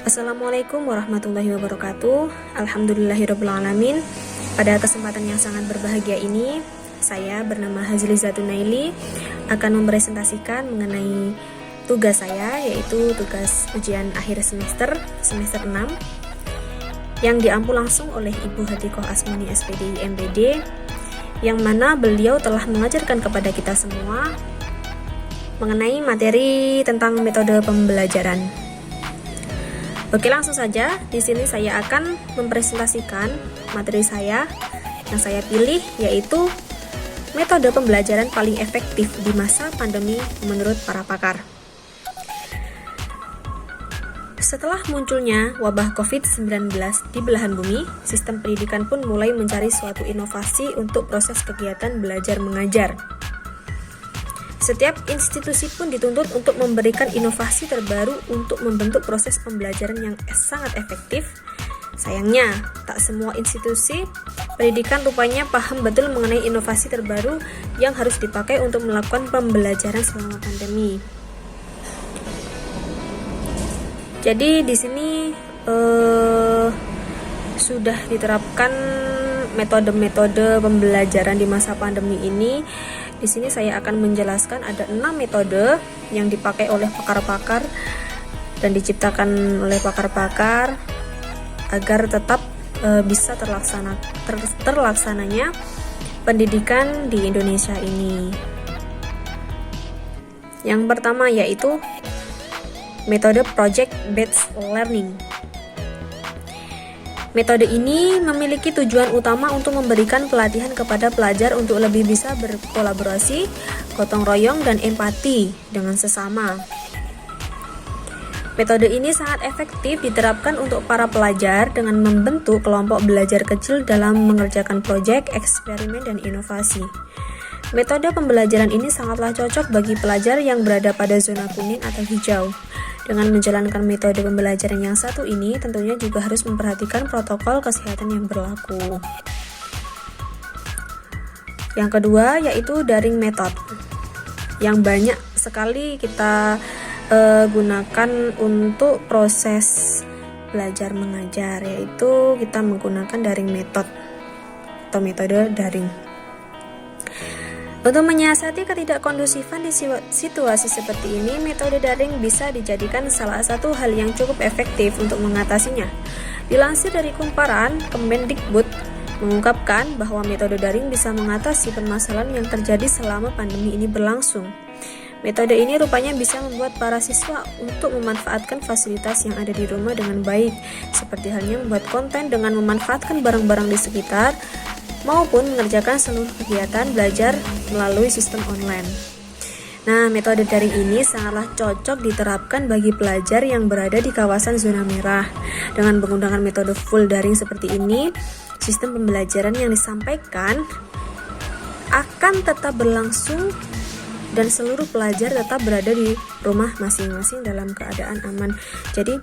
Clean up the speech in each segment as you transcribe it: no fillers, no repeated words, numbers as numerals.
Assalamualaikum warahmatullahi wabarakatuh. Alhamdulillahirrabbilalamin. Pada kesempatan yang sangat berbahagia ini, saya bernama Hazli Zatunaili akan mempresentasikan mengenai tugas saya, yaitu tugas ujian akhir semester 6 yang diampu langsung oleh Ibu Hatikoh Asmani SPDI MPD, yang mana beliau telah mengajarkan kepada kita semua mengenai materi tentang metode pembelajaran. Oke, langsung saja. Di sini saya akan mempresentasikan materi saya yang saya pilih, yaitu metode pembelajaran paling efektif di masa pandemi menurut para pakar. Setelah munculnya wabah COVID-19 di belahan bumi, sistem pendidikan pun mulai mencari suatu inovasi untuk proses kegiatan belajar mengajar. Setiap institusi pun dituntut untuk memberikan inovasi terbaru untuk membentuk proses pembelajaran yang sangat efektif. Sayangnya, tak semua institusi pendidikan rupanya paham betul mengenai inovasi terbaru yang harus dipakai untuk melakukan pembelajaran selama pandemi. Jadi di sini sudah diterapkan metode-metode pembelajaran di masa pandemi ini. Di sini saya akan menjelaskan ada 6 metode yang dipakai oleh pakar-pakar dan diciptakan oleh pakar-pakar agar tetap bisa terlaksananya pendidikan di Indonesia ini. Yang pertama yaitu metode Project Based Learning. Metode ini memiliki tujuan utama untuk memberikan pelatihan kepada pelajar untuk lebih bisa berkolaborasi, gotong royong, dan empati dengan sesama. Metode ini sangat efektif diterapkan untuk para pelajar dengan membentuk kelompok belajar kecil dalam mengerjakan proyek, eksperimen, dan inovasi. Metode pembelajaran ini sangatlah cocok bagi pelajar yang berada pada zona kuning atau hijau. Dengan menjalankan metode pembelajaran yang satu ini, tentunya juga harus memperhatikan protokol kesehatan yang berlaku. Yang kedua yaitu daring method, yang banyak sekali kita gunakan untuk proses belajar mengajar, yaitu kita menggunakan daring method atau metode daring. Untuk menyiasati ketidakkondusifan di situasi seperti ini, metode daring bisa dijadikan salah satu hal yang cukup efektif untuk mengatasinya. Dilansir dari Kumparan, Kemendikbud mengungkapkan bahwa metode daring bisa mengatasi permasalahan yang terjadi selama pandemi ini berlangsung. Metode ini rupanya bisa membuat para siswa untuk memanfaatkan fasilitas yang ada di rumah dengan baik, seperti halnya membuat konten dengan memanfaatkan barang-barang di sekitar, maupun mengerjakan seluruh kegiatan belajar melalui sistem online. Nah, metode daring ini sangatlah cocok diterapkan bagi pelajar yang berada di kawasan zona merah. Dengan menggunakan metode full daring seperti ini, sistem pembelajaran yang disampaikan akan tetap berlangsung dan seluruh pelajar tetap berada di rumah masing-masing dalam keadaan aman. Jadi,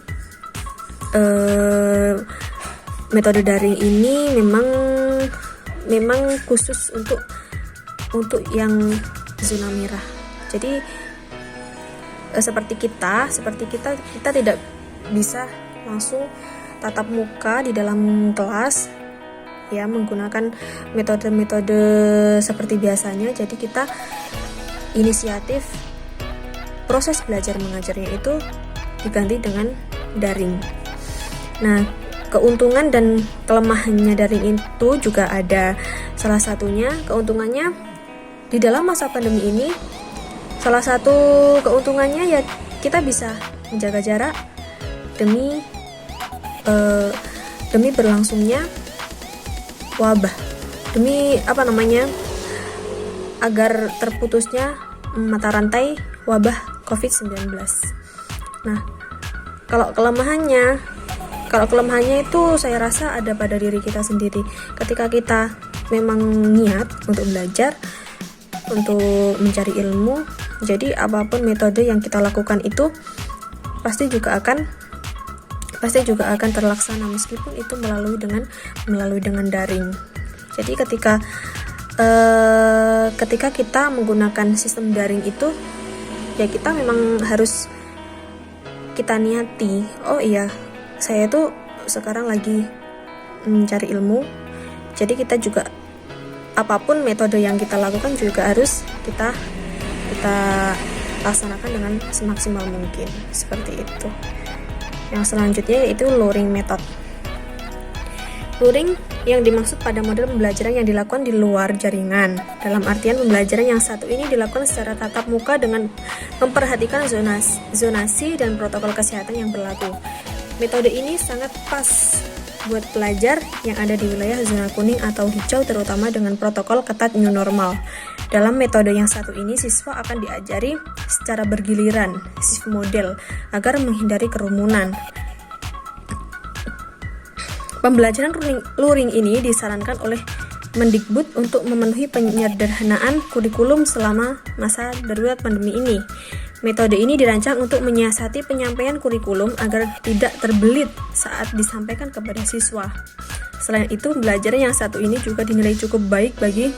metode daring ini memang khusus untuk yang zona merah. Jadi seperti kita tidak bisa langsung tatap muka di dalam kelas ya, menggunakan metode-metode seperti biasanya. Jadi kita inisiatif proses belajar mengajarnya itu diganti dengan daring. Nah, keuntungan dan kelemahannya daring itu juga ada. Salah satunya, keuntungannya di dalam masa pandemi ini, salah satu keuntungannya ya kita bisa menjaga jarak demi berlangsungnya wabah, agar terputusnya mata rantai wabah COVID-19. Nah, kalau kelemahannya itu saya rasa ada pada diri kita sendiri. Ketika kita memang niat untuk belajar, untuk mencari ilmu, jadi apapun metode yang kita lakukan itu pasti juga akan terlaksana, meskipun itu melalui dengan daring. Jadi ketika kita menggunakan sistem daring itu, ya kita memang harus kita niati, oh iya, saya tuh sekarang lagi mencari ilmu, jadi kita juga apapun metode yang kita lakukan juga harus kita laksanakan dengan semaksimal mungkin, seperti itu. Yang selanjutnya yaitu luring method. Luring yang dimaksud pada model pembelajaran yang dilakukan di luar jaringan. Dalam artian pembelajaran yang satu ini dilakukan secara tatap muka dengan memperhatikan zonasi dan protokol kesehatan yang berlaku. Metode ini sangat pas buat pelajar yang ada di wilayah zona kuning atau hijau, terutama dengan protokol ketat new normal. Dalam metode yang satu ini, siswa akan diajari secara bergiliran, shift model, agar menghindari kerumunan. Pembelajaran luring ini disarankan oleh Mendikbud untuk memenuhi penyederhanaan kurikulum selama masa darurat pandemi ini. Metode ini dirancang untuk menyiasati penyampaian kurikulum agar tidak terbelit saat disampaikan kepada siswa. Selain itu, pembelajaran yang satu ini juga dinilai cukup baik bagi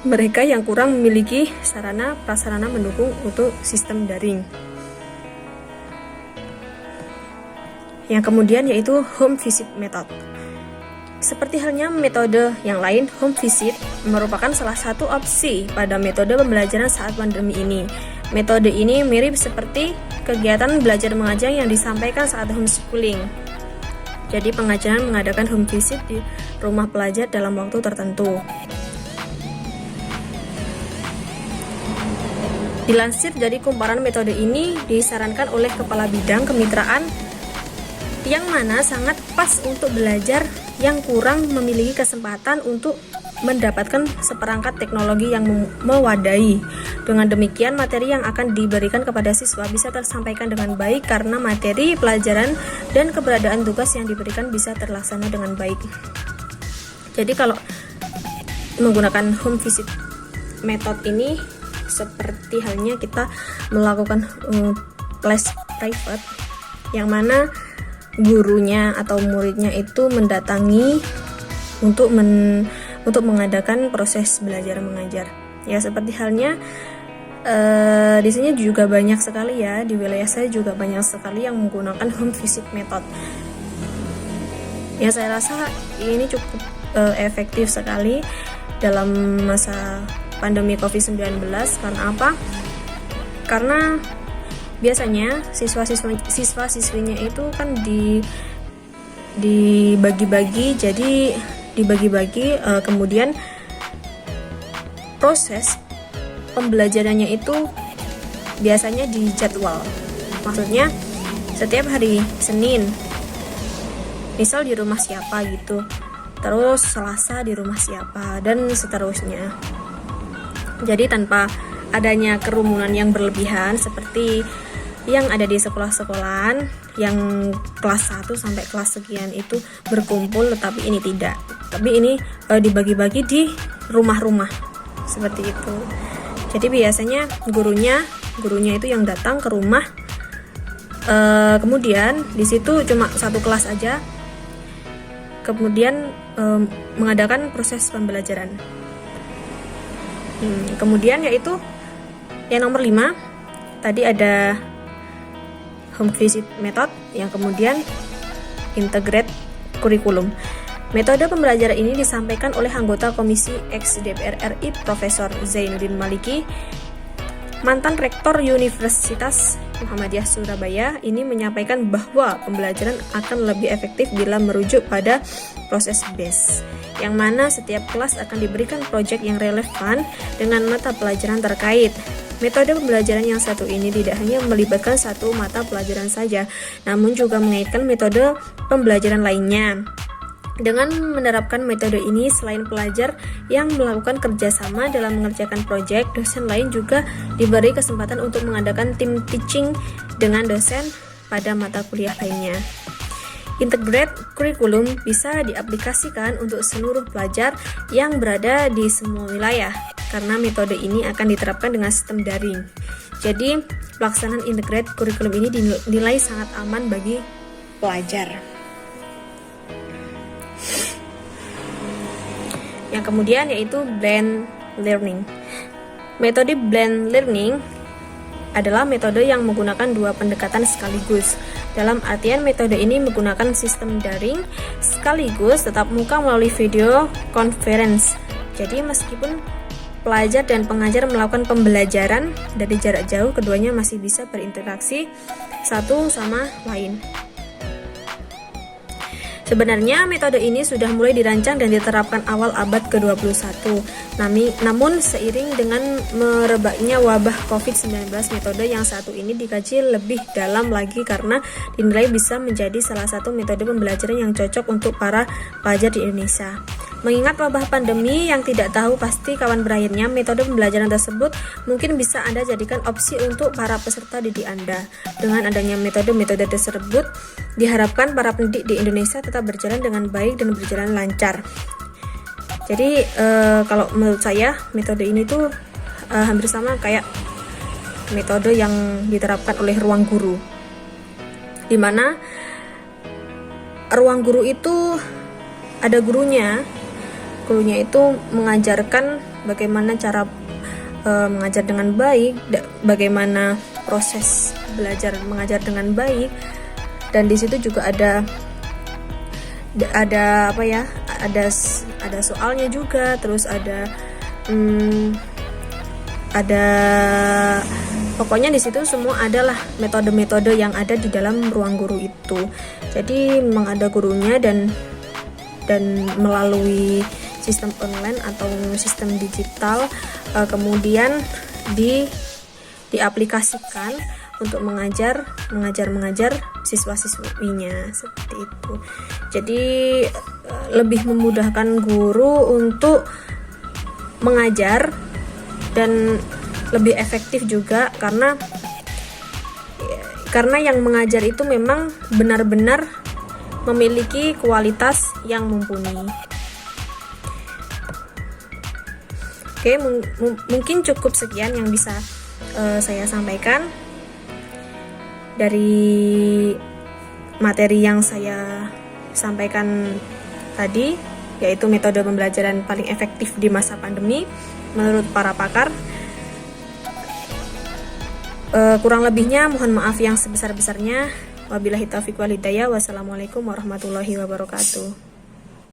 mereka yang kurang memiliki sarana prasarana mendukung untuk sistem daring. Yang kemudian yaitu home visit method. Seperti halnya metode yang lain, home visit merupakan salah satu opsi pada metode pembelajaran saat pandemi ini. Metode ini mirip seperti kegiatan belajar mengajar yang disampaikan saat homeschooling. Jadi pengajaran mengadakan home visit di rumah pelajar dalam waktu tertentu. Dilansir dari kumparan, metode ini disarankan oleh Kepala Bidang Kemitraan yang mana sangat pas untuk belajar yang kurang memiliki kesempatan untuk mendapatkan seperangkat teknologi yang mewadai. Dengan demikian, materi yang akan diberikan kepada siswa bisa tersampaikan dengan baik karena materi pelajaran dan keberadaan tugas yang diberikan bisa terlaksana dengan baik. Jadi kalau menggunakan home visit method ini seperti halnya kita melakukan kelas private yang mana gurunya atau muridnya itu mendatangi untuk mengadakan proses belajar mengajar. Ya seperti halnya di sini juga banyak sekali ya, di wilayah saya juga banyak sekali yang menggunakan home visit method. Ya saya rasa ini cukup efektif sekali dalam masa pandemi COVID-19. Karena apa? Karena biasanya siswa-siswinya itu kan dibagi-bagi, jadi dibagi-bagi kemudian proses pembelajarannya itu biasanya dijadwal. Maksudnya setiap hari Senin misal di rumah siapa gitu, terus Selasa di rumah siapa, dan seterusnya. Jadi tanpa adanya kerumunan yang berlebihan seperti yang ada di sekolah-sekolahan yang kelas 1 sampai kelas sekian itu berkumpul, tetapi ini tidak. Tapi ini dibagi-bagi di rumah-rumah seperti itu. Jadi biasanya gurunya itu yang datang ke rumah, kemudian di situ cuma satu kelas aja, kemudian mengadakan proses pembelajaran. Kemudian yaitu yang nomor 5 tadi ada home visit method, yang kemudian integrate kurikulum. Metode pembelajaran ini disampaikan oleh anggota Komisi X DPR RI Profesor Zainuddin Maliki, mantan Rektor Universitas Muhammadiyah Surabaya. Ini menyampaikan bahwa pembelajaran akan lebih efektif bila merujuk pada proses BASE, yang mana setiap kelas akan diberikan proyek yang relevan dengan mata pelajaran terkait. Metode pembelajaran yang satu ini tidak hanya melibatkan satu mata pelajaran saja, namun juga mengaitkan metode pembelajaran lainnya. Dengan menerapkan metode ini, selain pelajar yang melakukan kerjasama dalam mengerjakan proyek, dosen lain juga diberi kesempatan untuk mengadakan tim teaching dengan dosen pada mata kuliah lainnya. Integrate kurikulum bisa diaplikasikan untuk seluruh pelajar yang berada di semua wilayah, karena metode ini akan diterapkan dengan sistem daring. Jadi, pelaksanaan integrate kurikulum ini dinilai sangat aman bagi pelajar. Yang kemudian yaitu blend learning. Metode blend learning adalah metode yang menggunakan dua pendekatan sekaligus. Dalam artian metode ini menggunakan sistem daring sekaligus tatap muka melalui video conference. Jadi meskipun pelajar dan pengajar melakukan pembelajaran dari jarak jauh, keduanya masih bisa berinteraksi satu sama lain. Sebenarnya metode ini sudah mulai dirancang dan diterapkan awal abad ke-21. Namun seiring dengan merebaknya wabah COVID-19, metode yang satu ini dikaji lebih dalam lagi karena dinilai bisa menjadi salah satu metode pembelajaran yang cocok untuk para pelajar di Indonesia. Mengingat wabah pandemi yang tidak tahu pasti kapan berakhirnya, metode pembelajaran tersebut mungkin bisa Anda jadikan opsi untuk para peserta didik Anda. Dengan adanya metode-metode tersebut, diharapkan para pendidik di Indonesia tetap berjalan dengan baik dan berjalan lancar. Jadi kalau menurut saya metode ini tuh hampir sama kayak metode yang diterapkan oleh ruang guru, dimana ruang guru itu ada gurunya itu mengajarkan bagaimana cara mengajar dengan baik, bagaimana proses belajar mengajar dengan baik, dan di situ juga ada soalnya juga, terus ada pokoknya di situ semua adalah metode-metode yang ada di dalam ruang guru itu. Jadi memang ada gurunya dan melalui sistem online atau sistem digital kemudian diaplikasikan untuk mengajar siswa-siswinya seperti itu. Jadi lebih memudahkan guru untuk mengajar dan lebih efektif juga karena yang mengajar itu memang benar-benar memiliki kualitas yang mumpuni. Oke, mungkin cukup sekian yang bisa saya sampaikan dari materi yang saya sampaikan tadi, yaitu metode pembelajaran paling efektif di masa pandemi menurut para pakar. Kurang lebihnya mohon maaf yang sebesar-besarnya. Wabillahi taufiq wal hidayah. Wassalamualaikum warahmatullahi wabarakatuh.